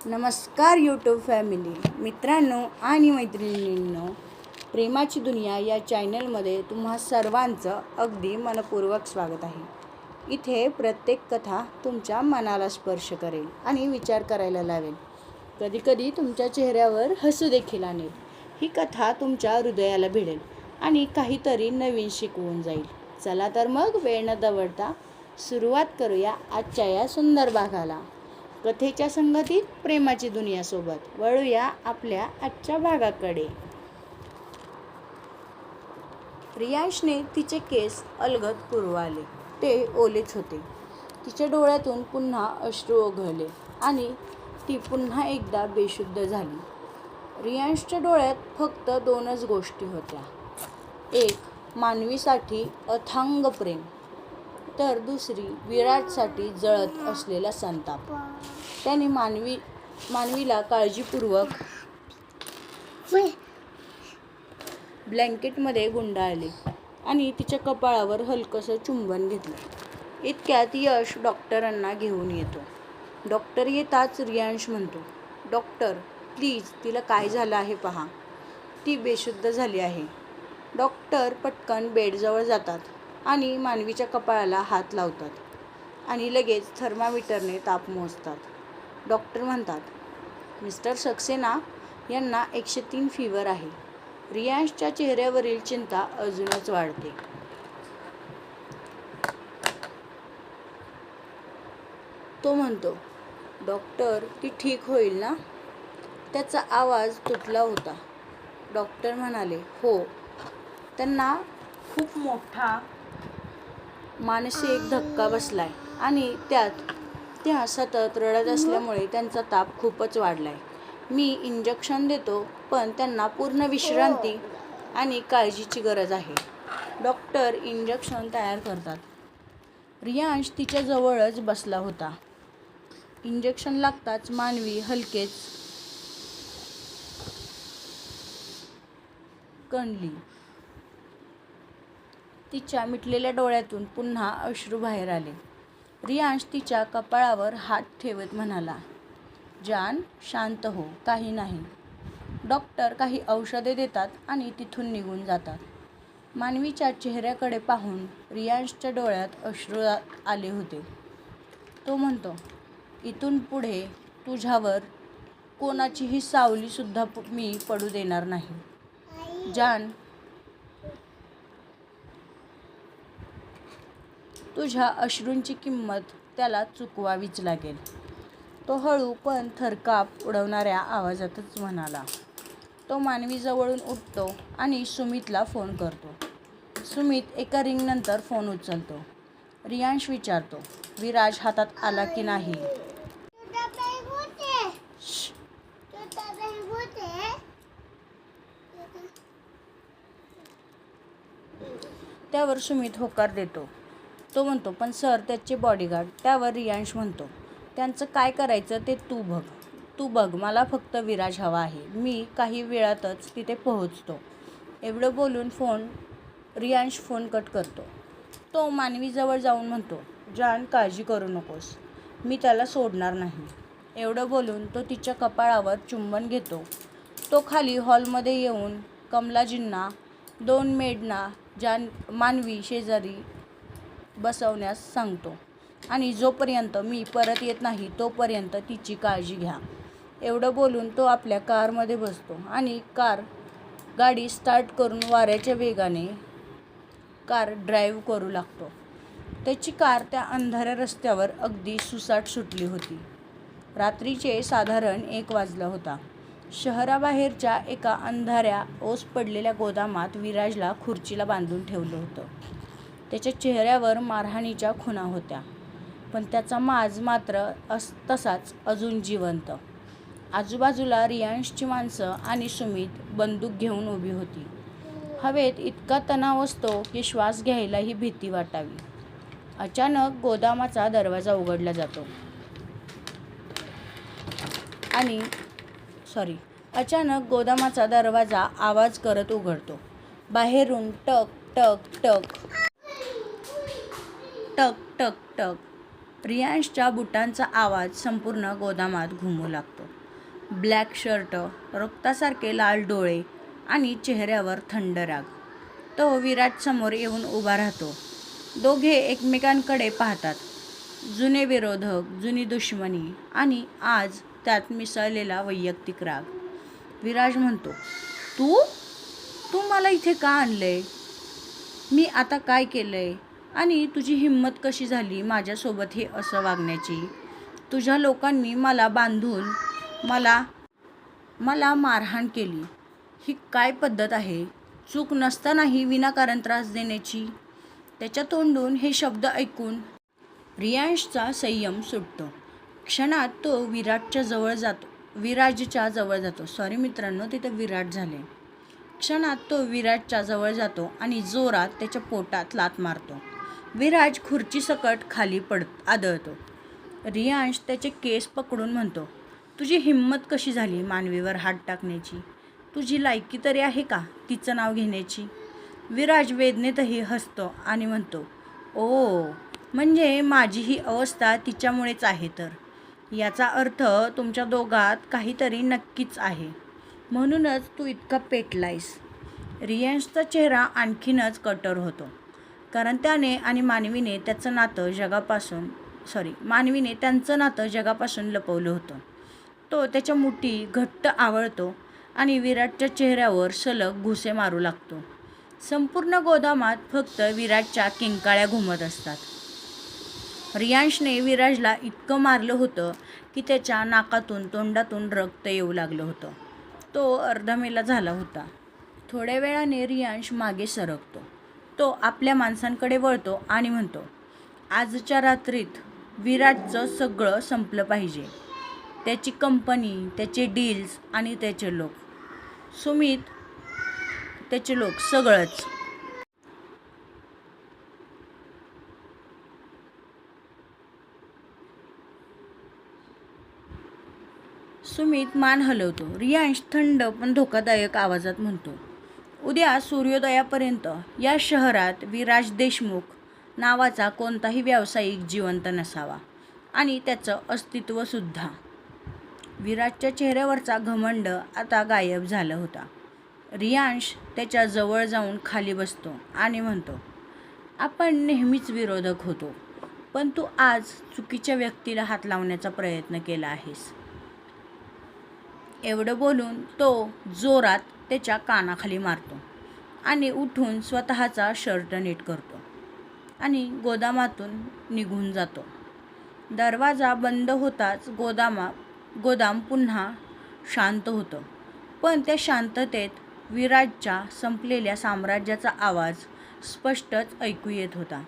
नमस्कार YouTube family मित्रांनो आणि मैत्रिणींनो, प्रेमाची दुनिया या चॅनलमध्ये तुम्हा सर्वांचं अगदी मनपूर्वक स्वागत आहे. इथे प्रत्येक कथा तुमच्या मनाला स्पर्श करेल आणि विचार करायला लावेल. कधीकधी तुमच्या चेहऱ्यावर हसू देखील आणेल. ही कथा तुमच्या हृदयाला भिडेल आणि काहीतरी नवीन शिकवून जाईल. चला तर मग वेळ न दवडता सुरुवात करूया आजच्या या सुंदर भागाला. कथेच्या संगतीत प्रेमाची दुनियासोबत वळूया आपल्या आजच्या भागाकडे. रियांशने तिचे केस अलगद पुरवाले. ते ओलेच होते. तिच्या डोळ्यातून पुन्हा अश्रू ओघळले आणि ती पुन्हा एकदा बेशुद्ध झाली. रियांशच्या डोळ्यात फक्त दोनच गोष्टी होत्या. एक मानवीसाठी अथांग प्रेम, तर दुसरी विराटसाठी जळत असलेला संताप. त्याने मानवीला काळजीपूर्वक ब्लँकेटमध्ये गुंडाळले आणि तिच्या कपाळावर हलकंसं चुंबन घेतलं. इतक्यात यश डॉक्टरांना घेऊन येतो. डॉक्टर येताच रियांश म्हणतो, डॉक्टर प्लीज तिला काय झालं आहे पहा, ती बेशुद्ध झाली आहे. डॉक्टर पटकन बेडजवळ जातात आणि मानवीच्या कपाळाला हात लावतात आणि लगेच थर्मामीटरने ताप मोजतात. डॉक्टर म्हणतात, मिस्टर सक्सेना यांना 103 फीवर आहे. रियांशच्या चेहऱ्यावरील चिंता अजूनच वाढते. तो म्हणतो, डॉक्टर ती ठीक होईल ना? त्याचा आवाज तुटला होता. डॉक्टर म्हणाले, हो, त्यांना खूप मोठा मानसिक धक्का बसलाय आणि त्यात त्या सतत रडत असल्यामुळे त्यांचा ताप खूपच वाढलाय. मी इंजेक्शन देतो, पण त्यांना पूर्ण विश्रांती आणि काळजीची गरज आहे. डॉक्टर इंजेक्शन तयार करतात. रियांश तिच्या जवळच बसला होता. इंजेक्शन लागताच मानवी हलकेच कणली. तिच्या मिटलेल्या डोळ्यातून पुन्हा अश्रू बाहेर आले. रियांश तिच्या कपाळावर हात ठेवत म्हणाला, जान शांत हो, काही नाही. डॉक्टर काही औषधे देतात आणि तिथून निघून जातात. मानवीच्या चेहऱ्याकडे पाहून रियांशच्या डोळ्यात अश्रू आले होते. तो म्हणतो, इथून पुढे तुझ्यावर कोणाचीही सावलीसुद्धा मी पडू देणार नाही. जान, तुझ्या अश्रूंची किंमत त्याला चुकवावीच लागेल. तो हळू पण थरकाप उडवणाऱ्या आवाजातच म्हणाला. तो मानवी जवळून उठतो आणि सुमितला फोन करतो. सुमित एका रिंगनंतर फोन उचलतो. रियांश विचारतो, विराज हातात आला की नाही? त्यावर सुमित होकार देतो. तो म्हणतो, पण सर त्याचे बॉडीगार्ड. त्यावर रियांश म्हणतो, त्यांचं काय करायचं ते तू बघ, मला फक्त विराज हवा आहे. मी काही वेळातच तिथे पोहोचतो. एवढं बोलून रियांश फोन कट करतो. तो मानवीजवळ जाऊन म्हणतो, जान काळजी करू नकोस, मी त्याला सोडणार नाही. एवढं बोलून तो तिच्या कपाळावर चुंबन घेतो. तो खाली हॉलमध्ये येऊन कमलाजींना 2 मेडना मानवी शेजारी बसवण्यास सांगतो आणि जोपर्यंत मी परत येत नाही तोपर्यंत तिची काळजी घ्या. एवढं बोलून तो आपल्या कारमध्ये बसतो आणि गाडी स्टार्ट करून वाऱ्याच्या वेगाने कार ड्राईव्ह करू लागतो. त्याची कार त्या अंधाऱ्या रस्त्यावर अगदी सुसाट सुटली होती. रात्रीचे साधारण 1 वाजला होता. शहराबाहेरच्या एका अंधाऱ्या ओस पडलेल्या गोदामात विराजला खुर्चीला बांधून ठेवलं होतं. त्याच्या चेहऱ्यावर मारहाणीच्या खुणा होत्या, पण त्याचा माज मात्र तसाच अजून जिवंत. आजूबाजूला रियांशची माणसं आणि सुमित बंदूक घेऊन उभी होती. हवेत इतका तणाव असतो की श्वास घ्यायलाही भीती वाटावी. अचानक गोदामाचा दरवाजा उघडला जातो अचानक गोदामाचा दरवाजा आवाज करत उघडतो. बाहेरून टक टक टक टक टक टक रियांशच्या बुटांचा आवाज संपूर्ण गोदामात घुमू लागतो. ब्लॅक शर्ट, रक्तासारखे लाल डोळे आणि चेहऱ्यावर थंड राग. तो विराट समोर येऊन उभा राहतो. दोघे एकमेकांकडे पाहतात. जुने विरोधक, जुनी दुश्मनी आणि आज त्यात मिसळलेला वैयक्तिक राग. विराज म्हणतो, तू तू मला इथे का आणलंय? मी आता काय केलंय? आणि तुझी हिंमत कशी झाली माझ्यासोबत हे असं वागण्याची? तुझ्या लोकांनी मला बांधून मला मारहाण केली. ही काय पद्धत आहे? चूक नसतानाही विनाकारण त्रास देण्याची. त्याच्या तोंडून हे शब्द ऐकून रियांशचा संयम सुटतो. क्षणात तो विराजच्या जवळ जातो. सॉरी मित्रांनो, तिथे विराट झाले. क्षणात तो विराजच्या जवळ जातो आणि जोरात त्याच्या पोटात लाथ मारतो. विराज खुर्चीसकट खाली आदळतो. रियांश त्याचे केस पकडून म्हणतो, तुझी हिंमत कशी झाली मानवीवर हात टाकण्याची? तुझी लायकी तरी आहे का तिचं नाव घेण्याची? विराज वेदनेतही हसतो आणि म्हणतो, ओ, म्हणजे माझी ही अवस्था तिच्यामुळेच आहे तर? याचा अर्थ तुमच्या दोघात काहीतरी नक्कीच आहे, म्हणूनच तू इतका पेटलायस. रियांशचा चेहरा आणखीनच कठोर होतो, कारण त्याने आणि मानवीने त्यांचं नातं जगापासून लपवलं होतं. तो त्याच्या मुठी घट्ट आवळतो आणि विराटच्या चेहऱ्यावर सलग घुसे मारू लागतो. संपूर्ण गोदामात फक्त विराटच्या किंकाळ्या घुमत असतात. रियांशने विराजला इतकं मारलं होतं की त्याच्या नाकातून तोंडातून रक्त येऊ लागलं होतं. तो अर्धमेला झाला होता. थोड्या वेळाने रियांश मागे सरकतो. तो आपल्या माणसांकडे वळतो आणि म्हणतो, आजच्या रात्रीत विराटचं सगळं संपलं पाहिजे. त्याची कंपनी, त्याचे डील्स आणि त्याचे लोक. सुमित, त्याचे लोक, सगळंच. सुमित मान हलवतो. रियांश थंड पण धोकादायक आवाजात म्हणतो, उद्या सूर्योदयापर्यंत या शहरात विराज देशमुख नावाचा कोणताही व्यावसायिक जिवंत नसावा आणि त्याचं अस्तित्वसुद्धा. विराजच्या चेहऱ्यावरचा घमंड आता गायब झाला होता. रियांश त्याच्या जवळ जाऊन खाली बसतो आणि म्हणतो, आपण नेहमीच विरोधक होतो, पण तू आज चुकीच्या व्यक्तीला हात लावण्याचा प्रयत्न केला आहेस. एवढं बोलून तो जोरात त्याच्या कानाखाली मारतो आणि उठून स्वतःचा शर्ट नीट करतो आणि गोदामातून निघून जातो. दरवाजा बंद होताच गोदाम पुन्हा शांत होतं, पण त्या शांततेत विराजच्या संपलेल्या साम्राज्याचा आवाज स्पष्टच ऐकू येत होता.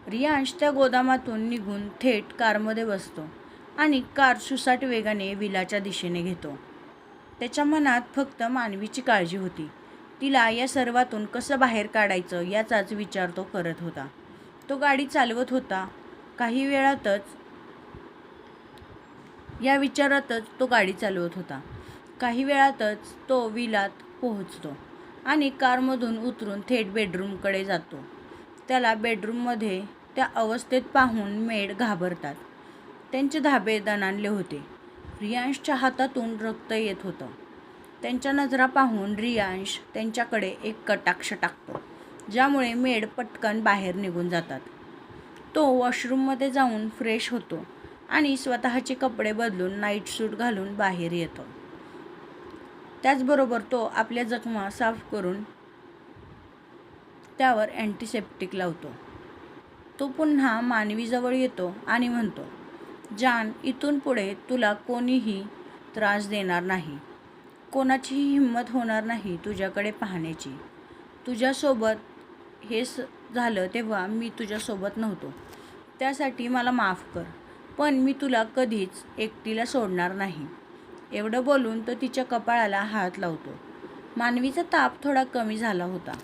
रियांश त्या गोदामातून निघून थेट कारमध्ये बसतो आणि कार सुसाट वेगाने विलाच्या दिशेने घेतो. त्याच्या मनात फक्त मानवीची काळजी होती. तिला या सर्वातून कसं बाहेर काढायचं याचाच विचार तो करत होता. तो गाडी चालवत होता. काही वेळातच तो विलात पोहोचतो आणि कारमधून उतरून थेट बेडरूमकडे जातो. त्याला बेडरूममध्ये त्या अवस्थेत पाहून मेड घाबरतात. त्यांचे धाबे दणाणले होते. रियांशच्या हातातून रक्त येत होतं. त्यांच्या नजरा पाहून रियांश त्यांच्याकडे एक कटाक्ष टाकतो, ज्यामुळे मेड पटकन बाहेर निघून जातात. तो वॉशरूममध्ये जाऊन फ्रेश होतो आणि स्वतःचे कपडे बदलून नाईट सूट घालून बाहेर येतो. त्याचबरोबर तो आपल्या जखमा साफ करून त्यावर अँटिसेप्टिक लावतो. तो पुन्हा मानवीजवळ येतो आणि म्हणतो, जान, इथून पुढे तुला कोणीही त्रास देणार नाही. कोणाचीही हिंमत होणार नाही तुझ्याकडे पाहण्याची. तुझ्यासोबत हे झालं तेव्हा मी तुझ्यासोबत नव्हतो, त्यासाठी मला माफ कर, पण मी तुला कधीच एकटीला सोडणार नाही. एवढं बोलून तो तिच्या कपाळाला हात लावतो. मानवीचा ताप थोडा कमी झाला होता.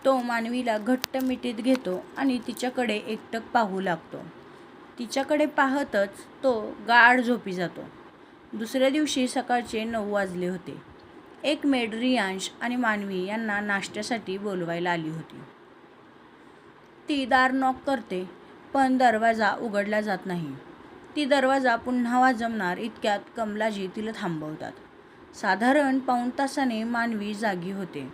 तो मानवीला घट्ट मिठीत घेतो आणि तिच्याकडे एकटक पाहू लागतो. तिच्याकडे पाहतच तो गाढ झोपी जातो. दुसऱ्या दिवशी सकाळचे 9 वाजले होते. एक मेड रियांश आणि मानवी यांना नाश्त्यासाठी बोलवायला आली होती. ती दार नॉक करते, पण दरवाजा उघडला जात नाही. ती दरवाजा पुन्हा वाजवणार इतक्यात कमलाजी तिला थांबवतात. साधारण पाऊण तासाने मानवी जागी होते.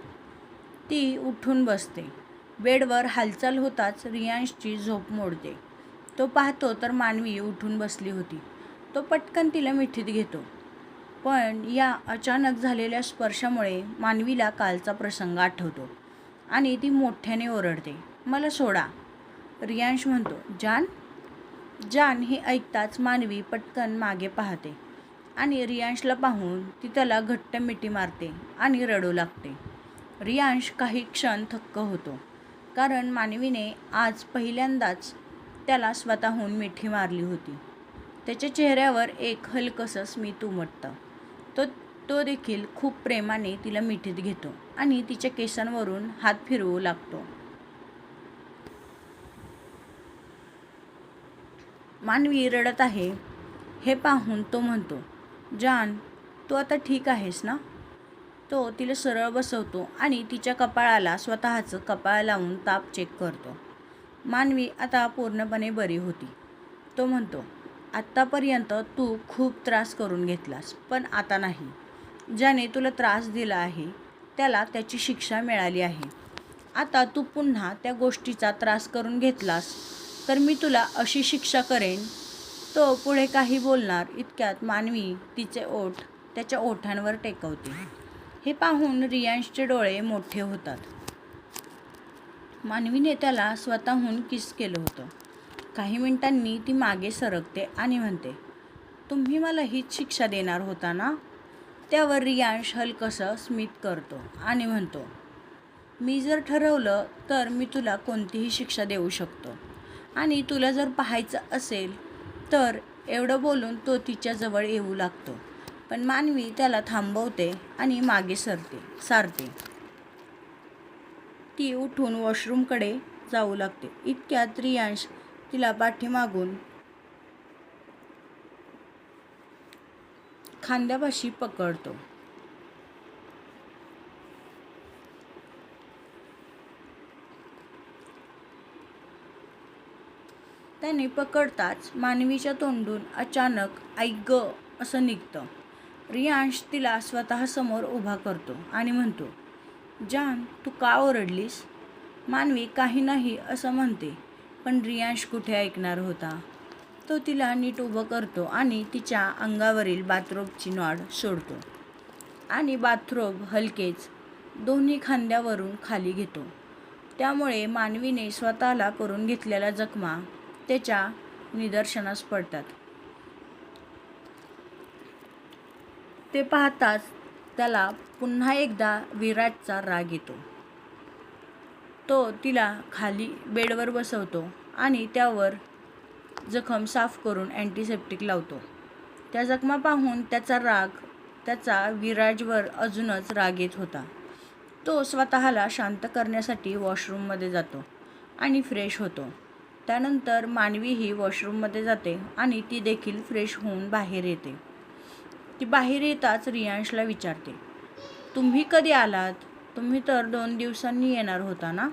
ती उठून बसते. बेडवर हालचाल होताच रियांशची झोप मोडते. तो पाहतो तर मानवी उठून बसली होती. तो पटकन तिला मिठीत घेतो. पण या अचानक झालेल्या स्पर्शामुळे मानवीला कालचा प्रसंग आठवतो आणि ती मोठ्याने ओरडते, मला सोडा. रियांश म्हणतो, जान. जान हे ऐकताच मानवी पटकन मागे पाहते आणि रियांशला पाहून ती त्याला घट्ट मिठी मारते आणि रडू लागते. रियांश काही क्षण थक्क होतो, कारण मानवीने आज पहिल्यांदाच त्याला स्वतःहून मिठी मारली होती. त्याच्या चेहऱ्यावर एक हलकंसं स्मित उमटतं. तो देखील खूप प्रेमाने तिला मिठीत घेतो आणि तिच्या केसांवरून हात फिरवू लागतो. मानवी रडत आहे हे पाहून तो म्हणतो, जान, तू आता ठीक आहेस ना? तो तिला सरळ बसवतो आणि तिच्या कपाळाला स्वतःचं कपाळ लावून ताप चेक करतो. मानवी आता पूर्णपणे बरी होती. तो म्हणतो, आत्तापर्यंत तू खूप त्रास करून घेतलास, पण आता नाही. ज्याने तुला त्रास दिला आहे त्याला त्याची शिक्षा मिळाली आहे. आता तू पुन्हा त्या गोष्टीचा त्रास करून घेतलास तर मी तुला अशी शिक्षा करेन. तो पुढे काही बोलणार इतक्यात मानवी तिचे ओठ त्याच्या ओठांवर टेकवते. हे पाहून रियांशचे डोळे मोठे होतात. मानवीने त्याला स्वतःहून किस केलं होतं. काही मिनिटांनी ती मागे सरकते आणि म्हणते, तुम्ही मला हीच शिक्षा देणार होता ना? त्यावर रियांश हलकंसं स्मित करतो आणि म्हणतो, मी जर ठरवलं तर मी तुला कोणतीही शिक्षा देऊ शकतो आणि तुला जर पाहायचं असेल तर. एवढं बोलून तो तिच्याजवळ येऊ लागतो, पण मानवी त्याला थांबवते आणि मागे सारते. ती उठून वॉशरूमकडे जाऊ लागते. इतक्यात रियांश तिला पाठीमागून खांद्यापाशी पकडतो. त्याने पकडताच मानवीच्या तोंडून अचानक आई ग असं निघतं. रियांश तिला स्वतःसमोर उभा करतो आणि म्हणतो, जान, तू का ओरडलीस? मानवी काही नाही असं म्हणते, पण रियांश कुठे ऐकणार होता. तो तिला नीट उभं करतो आणि तिच्या अंगावरील बाथरोबची नाड सोडतो आणि बाथरोब हलकेच दोन्ही खांद्यावरून खाली घेतो. त्यामुळे मानवीने स्वतःला करून घेतलेल्या जखमा त्याच्या निदर्शनास पडतात. ते पाहताच त्याला पुन्हा एकदा विराटचा राग येतो. तो तिला खाली बेडवर बसवतो आणि त्यावर जखम साफ करून अँटीसेप्टिक लावतो. त्या जखमा पाहून त्याचा विराजवर अजूनच राग येत होता. तो स्वतःला शांत करण्यासाठी वॉशरूममध्ये जातो आणि फ्रेश होतो. त्यानंतर मानवीही वॉशरूममध्ये जाते आणि ती देखील फ्रेश होऊन बाहेर येते. ती बाहेर येताच रियांशला विचारते, तुम्ही कधी आलात? तुम्ही तर 2 दिवसांनी येणार होता ना?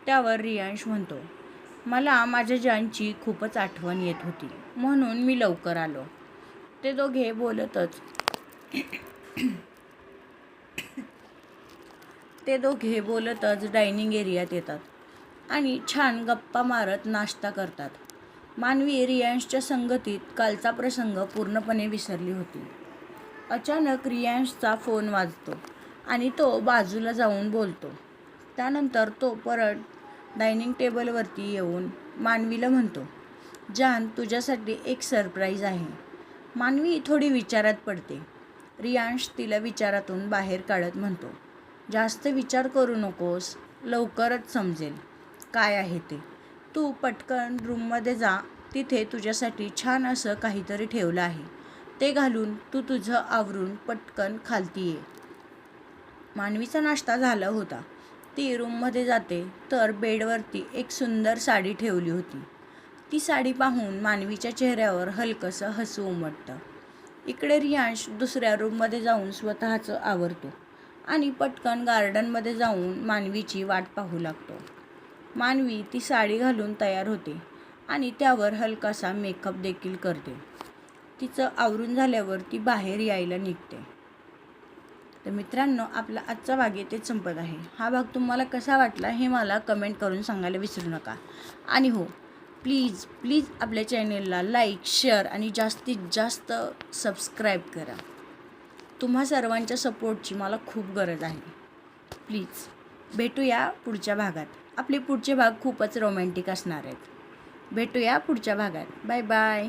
त्यावर रियांश म्हणतो, मला माझ्या जानची खूपच आठवण येत होती म्हणून मी लवकर आलो. ते दोघे बोलतच डायनिंग एरियात येतात आणि छान गप्पा मारत नाश्ता करतात. मानवी रियांशच्या संगतीत कालचा प्रसंग पूर्णपणे विसरली होती. अचानक रियांशचा फोन वाजतो आणि तो बाजूला जाऊन बोलतो. त्यानंतर तो परत डायनिंग टेबलवरती येऊन मानवीला म्हणतो, जान, तुझ्यासाठी एक सरप्राईज आहे. मानवी थोडी विचारात पडते. रियांश तिला विचारातून बाहेर काढत म्हणतो, जास्त विचार करू नकोस, लवकरच समजेल काय आहे ते. तू पटकन रूममध्ये जा, तिथे तुझ्यासाठी छान असं काहीतरी ठेवलं आहे. ते घालून तू तुझं आवरून पटकन खालती ये. मानवीचा नाश्ता झाला होता. ती रूममध्ये जाते तर बेडवरती एक सुंदर साडी ठेवली होती. ती साडी पाहून मानवीच्या चेहऱ्यावर हलकंसं हसू उमटतं. इकडे रियांश दुसऱ्या रूममध्ये जाऊन स्वतःचं आवरतो आणि पटकन गार्डनमध्ये जाऊन मानवीची वाट पाहू लागतो. मानवी ती साडी घालून तयार होते आणि त्यावर हलकासा मेकअप देखील करते. तिचं आवरून झाल्यावर ती बाहेर यायला निघते. तर मित्रांनो, आपला आजचा भाग इथेच संपत आहे. हा भाग तुम्हाला कसा वाटला हे मला कमेंट करून सांगायला विसरू नका. आणि हो, प्लीज प्लीज आपल्या चॅनेलला लाईक, शेअर आणि जास्तीत जास्त सबस्क्राईब करा. तुम्हा सर्वांच्या सपोर्टची मला खूप गरज आहे. प्लीज भेटूया पुढच्या भागात. आपले पुढचे भाग खूपच रोमॅन्टिक असणार आहेत. भेटूया पुढच्या भागात. Bye bye.